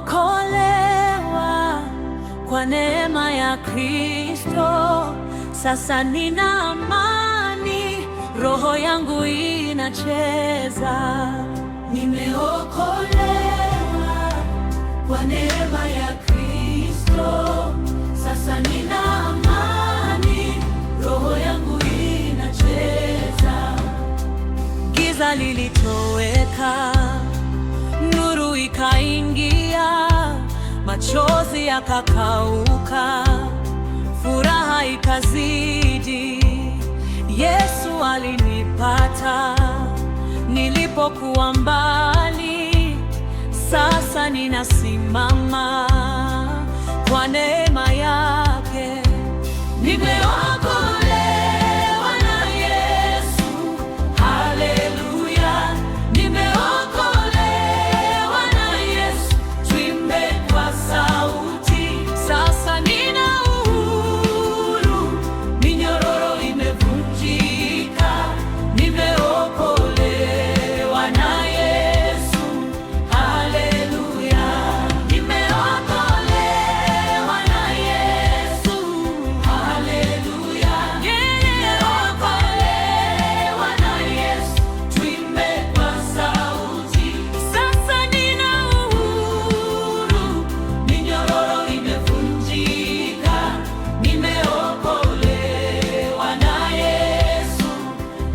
Nimeokolewa kwa neema ya Kristo, sasa nina amani, roho yangu inacheza. Nimeokolewa kwa neema ya Kristo, sasa nina amani, roho yangu inacheza. Giza lilitoweka, nuru ikaingia, machozi yakakauka, furaha ikazidi. Yesu alinipata nilipokuwa mbali, sasa ninasimama kwa neema yake. Nimeokolewa na Yesu, haleluya. Nimeokolewa na Yesu, tuimbe kwa sauti. Sasa nina uhuru, minyororo imevunjika. Nimeokolewa na Yesu, haleluya. Nimeokolewa na Yesu, haleluya. Nimeokolewa na Yesu, tuimbe kwa sauti. Sasa nina uhuru, minyororo imevunjika. Nimeokolewa na Yesu,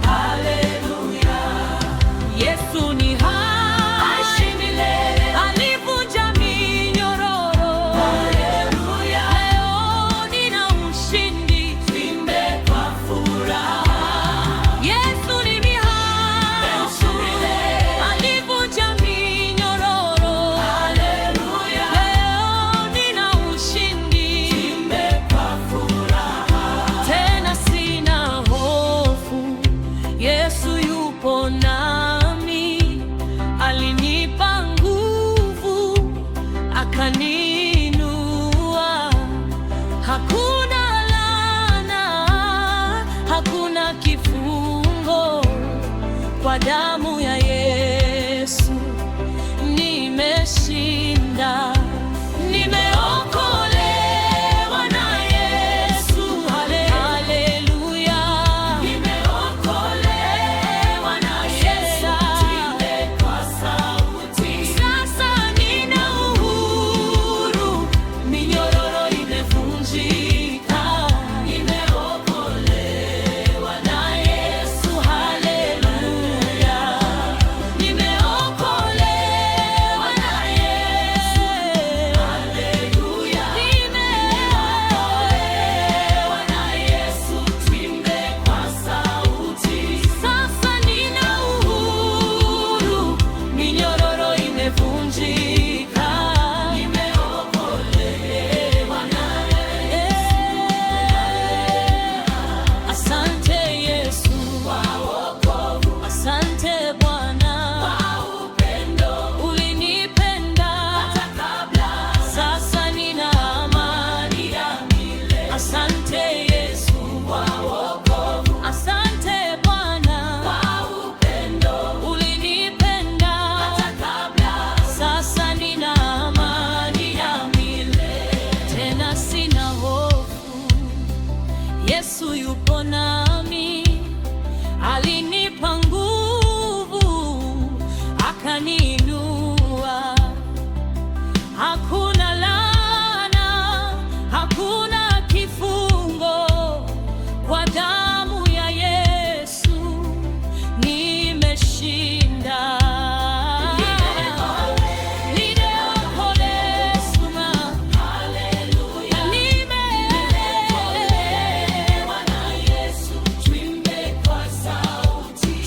haleluya. Yesu ni hai milele, alivunja minyororo. Haleluya. Leo nina ushindi, tuimbe kwa furaha. Yesu ni hai milele, alivunja minyororo. Haleluya. Leo nina ushindi, tuimbe kwa furaha. Tena sina hofu, Yesu yupo nami, alinipa nguvu, akaniinua. Hakuna laana, hakuna kifungo, kwa damu ya Yesu nimeshinda. Nimeokolewa na Yesu, haleluya. Nimeokolewa na Yesu, tuimbe kwa sauti. Sasa nina uhuru, minyororo imevunjika. Nimeokolewa na Yesu, haleluya. Nimeokolewa na Yesu, haleluya. Nimeokolewa na Yesu, tuimbe kwa sauti. Sasa nina uhuru, minyororo imevunjika. Nimeokolewa na Yesu. Asante Yesu kwa wokovu, asante Bwana kwa upendo, ulinipenda hata kabla. Sasa nina amani ya milele. Asante Yesu kwa wokovu, asante Bwana kwa upendo, ulinipenda hata kabla. Sasa nina amani ya milele. Tena sina hofu, Yesu yupo nami, alinipa nguvu, akaniinua. Hakuna laana, hakuna kifungo, kwa damu ya Yesu nimeshinda. Nimeokolewa, haleluya. Nimeokolewa na Yesu, tuimbe kwa sauti.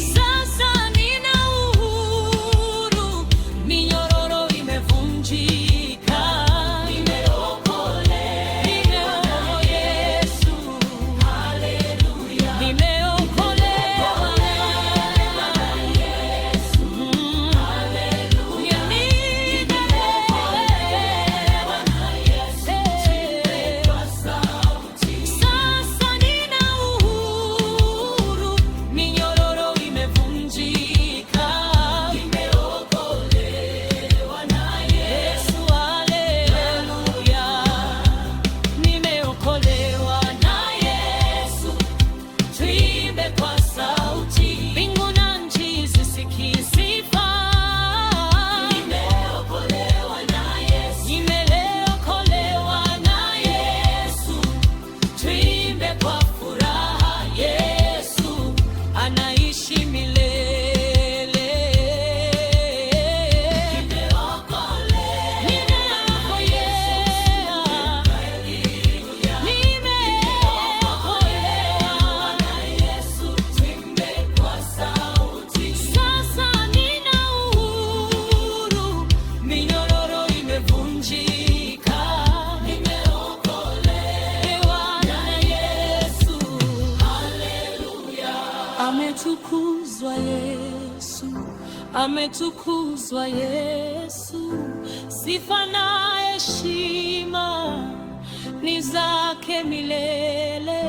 Ametukuzwa Yesu, sifa na heshima ni zake milele.